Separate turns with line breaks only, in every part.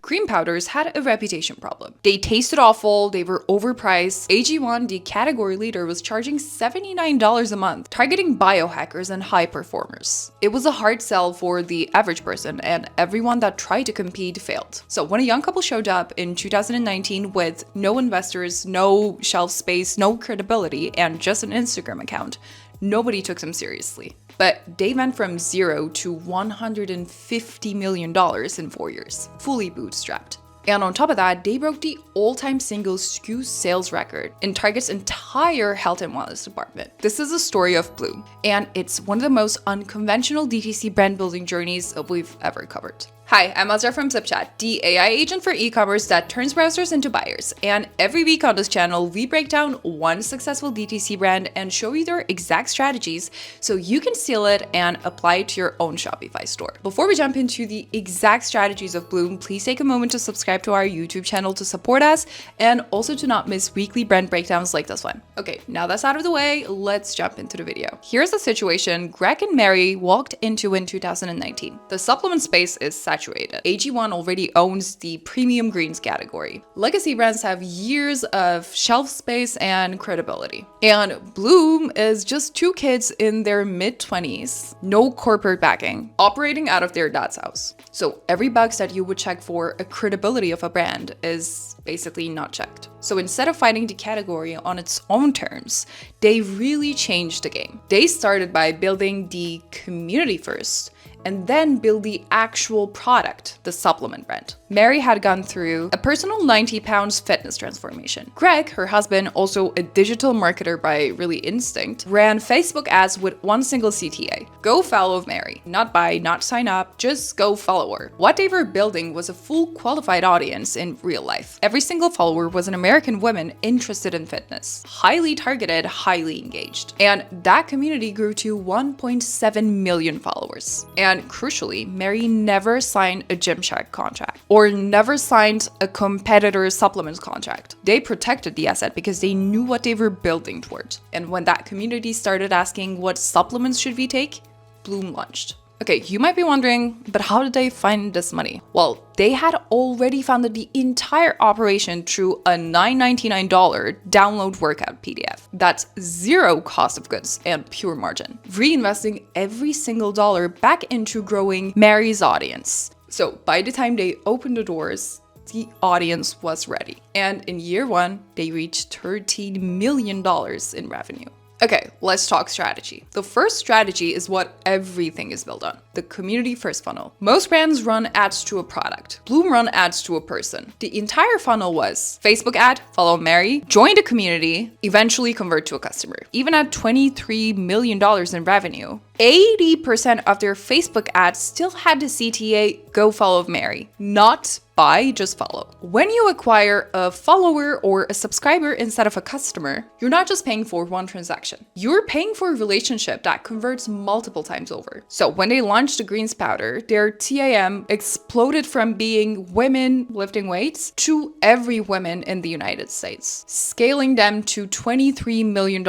Green powders had a reputation problem. They tasted awful, they were overpriced. AG1, the category leader, was charging $79 a month, targeting biohackers and high performers. It was a hard sell for the average person, and everyone that tried to compete failed. So when a young couple showed up in 2019 with no investors, no shelf space, no credibility, and just an Instagram account, nobody took them seriously. But they went from zero to $150 million in 4 years, fully bootstrapped. And on top of that, they broke the all-time single SKU sales record in Target's entire health and wellness department. This is the story of Bloom, and it's one of the most unconventional DTC brand building journeys we've ever covered. Hi, I'm Azra from ZipChat, the AI agent for e-commerce that turns browsers into buyers. And every week on this channel, we break down one successful DTC brand and show you their exact strategies so you can steal it and apply it to your own Shopify store. Before we jump into the exact strategies of Bloom, please take a moment to subscribe to our YouTube channel to support us and also to not miss weekly brand breakdowns like this one. Okay, now that's out of the way, let's jump into the video. Here's the situation Greg and Mary walked into in 2019. The supplement space is saturated. AG1 already owns the premium greens category. Legacy brands have years of shelf space and credibility. And Bloom is just two kids in their mid-20s, no corporate backing, operating out of their dad's house. So every box that you would check for a credibility of a brand is basically not checked. So instead of fighting the category on its own terms, they really changed the game. They started by building the community first, and then build the actual product, the supplement brand. Mary had gone through a personal 90 pounds fitness transformation. Greg, her husband, also a digital marketer by really instinct, ran Facebook ads with one single CTA. Go follow Mary. Not buy, not sign up, just go follow her. What they were building was a full qualified audience in real life. Every single follower was an American woman interested in fitness. Highly targeted, highly engaged. And that community grew to 1.7 million followers. And crucially, Mary never signed a Gymshark contract or never signed a competitor's supplements contract. They protected the asset because they knew what they were building toward. And when that community started asking what supplements should we take, Bloom launched. Okay, you might be wondering, but how did they find this money? Well, they had already funded the entire operation through a $9.99 download workout PDF. That's zero cost of goods and pure margin, reinvesting every single dollar back into growing Mary's audience. So by the time they opened the doors, the audience was ready. And in year one, they reached $13 million in revenue. Okay, let's talk strategy. The first strategy is what everything is built on, the community first funnel. Most brands run ads to a product. Bloom run ads to a person. The entire funnel was Facebook ad, follow Mary, join the community, eventually convert to a customer. Even at $23 million in revenue, 80% of their Facebook ads still had the CTA, go follow Mary, not buy, just follow. When you acquire a follower or a subscriber instead of a customer, you're not just paying for one transaction. You're paying for a relationship that converts multiple times over. So when they launched the greens powder, their TAM exploded from being women lifting weights to every woman in the United States, scaling them to $23 million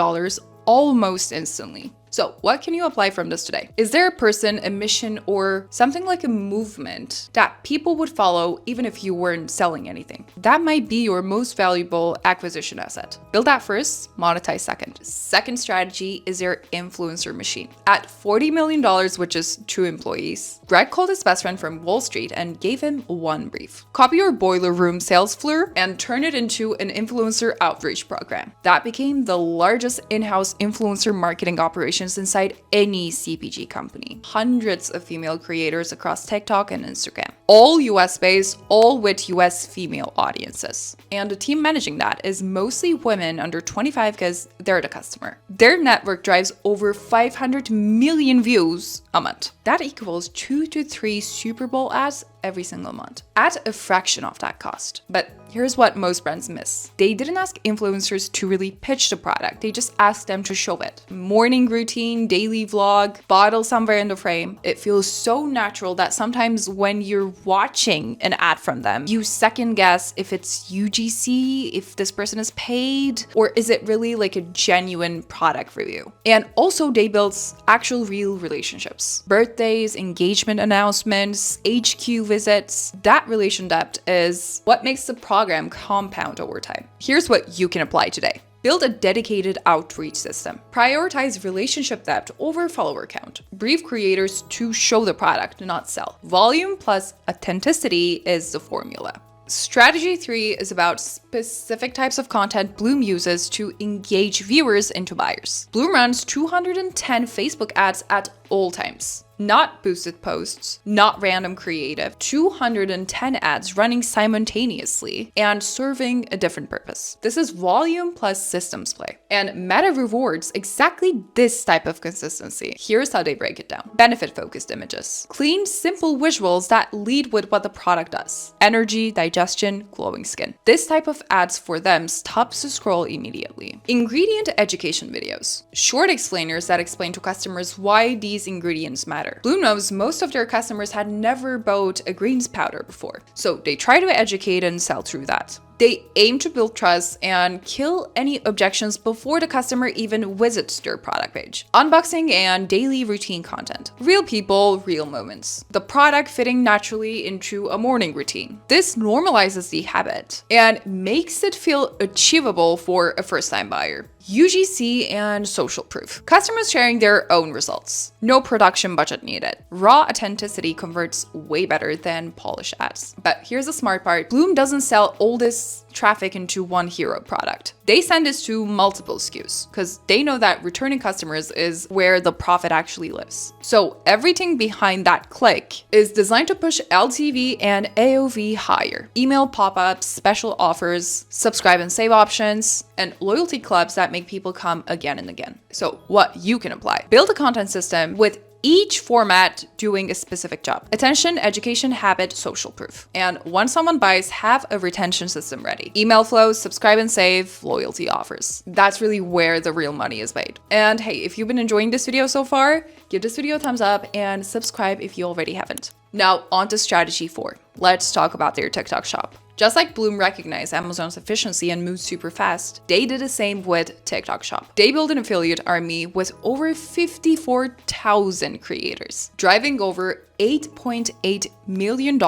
almost instantly. So what can you apply from this today? Is there a person, a mission, or something like a movement that people would follow even if you weren't selling anything? That might be your most valuable acquisition asset. Build that first, monetize second. Second strategy is your influencer machine. At $40 million with just 2 employees, Greg called his best friend from Wall Street and gave him one brief. Copy your boiler room sales floor and turn it into an influencer outreach program. That became the largest in-house influencer marketing operation inside any CPG company. Hundreds of female creators across TikTok and Instagram. All US based, all with US female audiences. And the team managing that is mostly women under 25 because they're the customer. Their network drives over 500 million views a month. That equals 2 to 3 Super Bowl ads every single month at a fraction of that cost. But here's what most brands miss. They didn't ask influencers to really pitch the product. They just asked them to show it. Morning routine, daily vlog, bottle somewhere in the frame. It feels so natural that sometimes when you're watching an ad from them, you second guess if it's UGC, if this person is paid, or is it really like a genuine product review? And also they built actual real relationships. Birthdays, engagement announcements, HQ visits, visits. That relation depth is what makes the program compound over time. Here's what you can apply today. Build a dedicated outreach system. Prioritize relationship depth over follower count. Brief creators to show the product, not sell. Volume plus authenticity is the formula. Strategy 3 is about specific types of content Bloom uses to engage viewers into buyers. Bloom runs 210 Facebook ads at all times. Not boosted posts, not random creative, 210 ads running simultaneously and serving a different purpose. This is volume plus systems play. And Meta rewards exactly this type of consistency. Here's how they break it down. Benefit-focused images. Clean, simple visuals that lead with what the product does. Energy, digestion, glowing skin. This type of ads for them stops the scroll immediately. Ingredient education videos. Short explainers that explain to customers why these ingredients matter. Bloom knows most of their customers had never bought a greens powder before, so they try to educate and sell through that. They aim to build trust and kill any objections before the customer even visits their product page. Unboxing and daily routine content. Real people, real moments. The product fitting naturally into a morning routine. This normalizes the habit and makes it feel achievable for a first-time buyer. UGC and social proof. Customers sharing their own results. No production budget needed. Raw authenticity converts way better than polished ads. But here's the smart part. Bloom doesn't sell all this traffic into one hero product. They send this to multiple SKUs because they know that returning customers is where the profit actually lives. So everything behind that click is designed to push LTV and AOV higher. Email pop-ups, special offers, subscribe and save options, and loyalty clubs that make people come again and again. So what you can apply. Build a content system with each format doing a specific job. Attention, education, habit, social proof. And once someone buys, have a retention system ready. Email flows, subscribe and save, loyalty offers. That's really where the real money is made. And hey, if you've been enjoying this video so far, give this video a thumbs up and subscribe if you already haven't. Now on to strategy 4. Let's talk about their TikTok shop. Just like Bloom recognized Amazon's efficiency and moved super fast, they did the same with TikTok Shop. They built an affiliate army with over 54,000 creators, driving over $8.8 million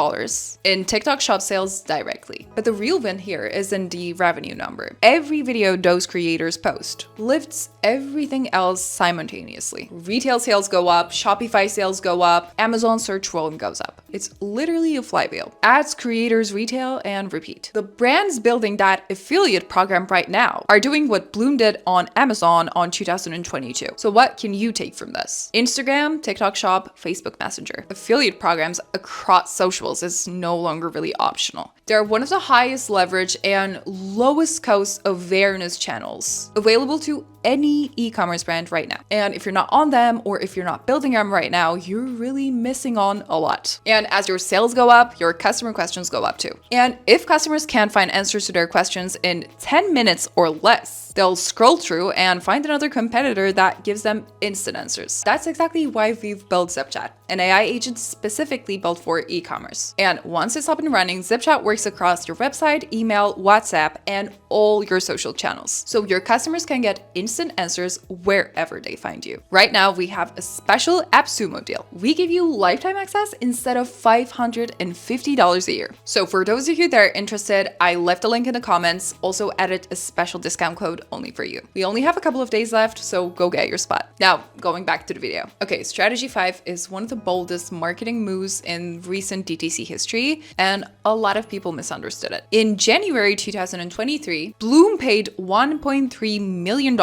in TikTok Shop sales directly. But the real win here isn't the revenue number. Every video those creators post lifts everything else simultaneously. Retail sales go up, Shopify sales go up, Amazon search volume goes up. It's literally a flywheel. Ads, creators, retail, and repeat. The brands building that affiliate program right now are doing what Bloom did on Amazon on 2022. So what can you take from this? Instagram, TikTok Shop, Facebook Messenger. Affiliate programs across socials is no longer really optional. They're one of the highest leverage and lowest cost awareness channels available to any e-commerce brand right now. And if you're not on them or if you're not building them right now, you're really missing on a lot. And as your sales go up, your customer questions go up too. And if customers can't find answers to their questions in 10 minutes or less, they'll scroll through and find another competitor that gives them instant answers. That's exactly why we've built ZipChat, an AI agent specifically built for e-commerce. And once it's up and running, ZipChat works across your website, email, WhatsApp, and all your social channels. So your customers can get instant answers wherever they find you. Right now, we have a special AppSumo deal. We give you lifetime access instead of $550 a year. So for those of you that are interested, I left a link in the comments, also added a special discount code only for you. We only have a couple of days left, so go get your spot. Now, going back to the video. Okay, strategy 5 is one of the boldest marketing moves in recent DTC history, and a lot of people misunderstood it. In January 2023, Bloom paid $1.3 million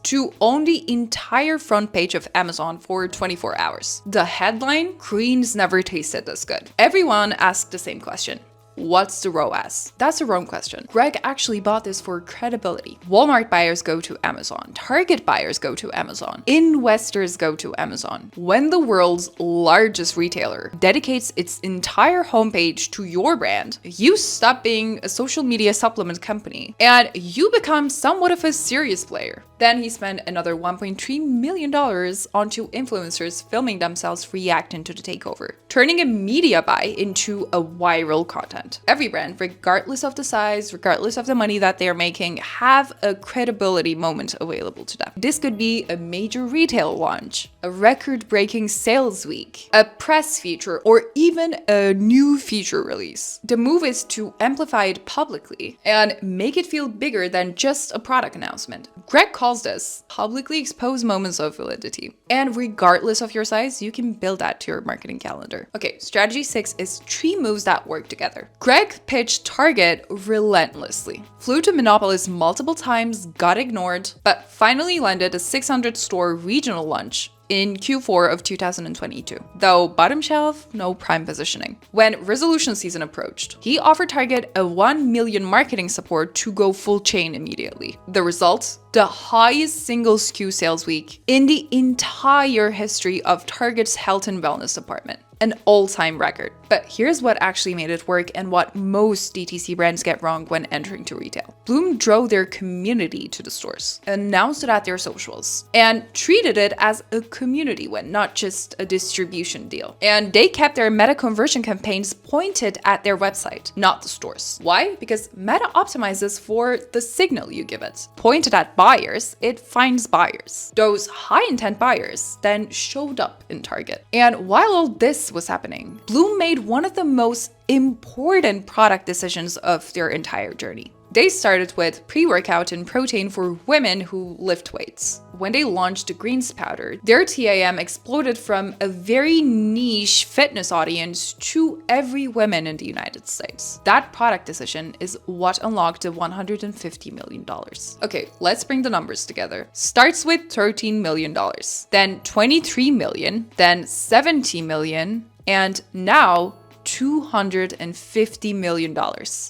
to own the entire front page of Amazon for 24 hours. The headline, "Greens never tasted this good." Everyone asked the same question. What's the ROAS? That's the wrong question. Greg actually bought this for credibility. Walmart buyers go to Amazon. Target buyers go to Amazon. Investors go to Amazon. When the world's largest retailer dedicates its entire homepage to your brand, you stop being a social media supplement company and you become somewhat of a serious player. Then he spent another $1.3 million onto influencers filming themselves reacting to the takeover, turning a media buy into a viral content. brand. Every brand, regardless of the size, regardless of the money that they're making, have a credibility moment available to them. This could be a major retail launch, a record-breaking sales week, a press feature, or even a new feature release. The move is to amplify it publicly and make it feel bigger than just a product announcement. Greg calls this publicly exposed moments of validity. And regardless of your size, you can build that to your marketing calendar. Okay, strategy 6 is 3 moves that work together. Greg pitched Target relentlessly, flew to Minneapolis multiple times, got ignored, but finally landed a 600-store regional launch in Q4 of 2022. Though bottom shelf, no prime positioning. When resolution season approached, he offered Target a $1 million marketing support to go full chain immediately. The result? The highest single SKU sales week in the entire history of Target's health and wellness department. An all-time record. But here's what actually made it work and what most DTC brands get wrong when entering to retail. Bloom drove their community to the stores, announced it at their socials, and treated it as a community win, not just a distribution deal. And they kept their meta conversion campaigns pointed at their website, not the stores. Why? Because meta optimizes for the signal you give it. Pointed at buyers, it finds buyers. Those high-intent buyers then showed up in Target. And while all this was happening, Bloom made one of the most important product decisions of their entire journey. They started with pre-workout and protein for women who lift weights. When they launched the greens powder, their TAM exploded from a very niche fitness audience to every woman in the United States. That product decision is what unlocked the $150 million. Okay, let's bring the numbers together. Starts with $13 million, then $23 million, then $70 million, and now $250 million.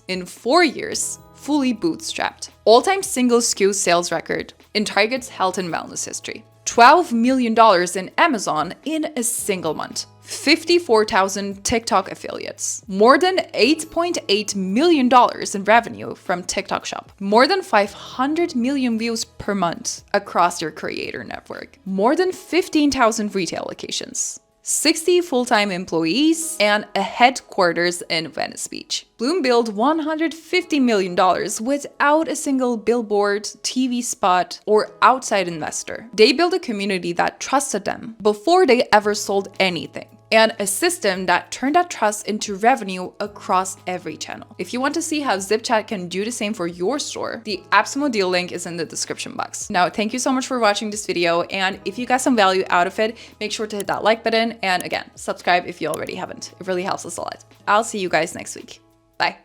In 4 years, fully bootstrapped. All-time single SKU sales record in Target's health and wellness history. $12 million in Amazon in a single month. 54,000 TikTok affiliates. More than $8.8 million in revenue from TikTok Shop. More than 500 million views per month across your creator network. More than 15,000 retail locations. 60 full-time employees, and a headquarters in Venice Beach. Bloom built $150 million without a single billboard, TV spot, or outside investor. They built a community that trusted them before they ever sold anything, and a system that turned that trust into revenue across every channel. If you want to see how ZipChat can do the same for your store, the AppSumo deal link is in the description box. Now, thank you so much for watching this video, and if you got some value out of it, make sure to hit that like button, and again, subscribe if you already haven't. It really helps us a lot. I'll see you guys next week. Bye.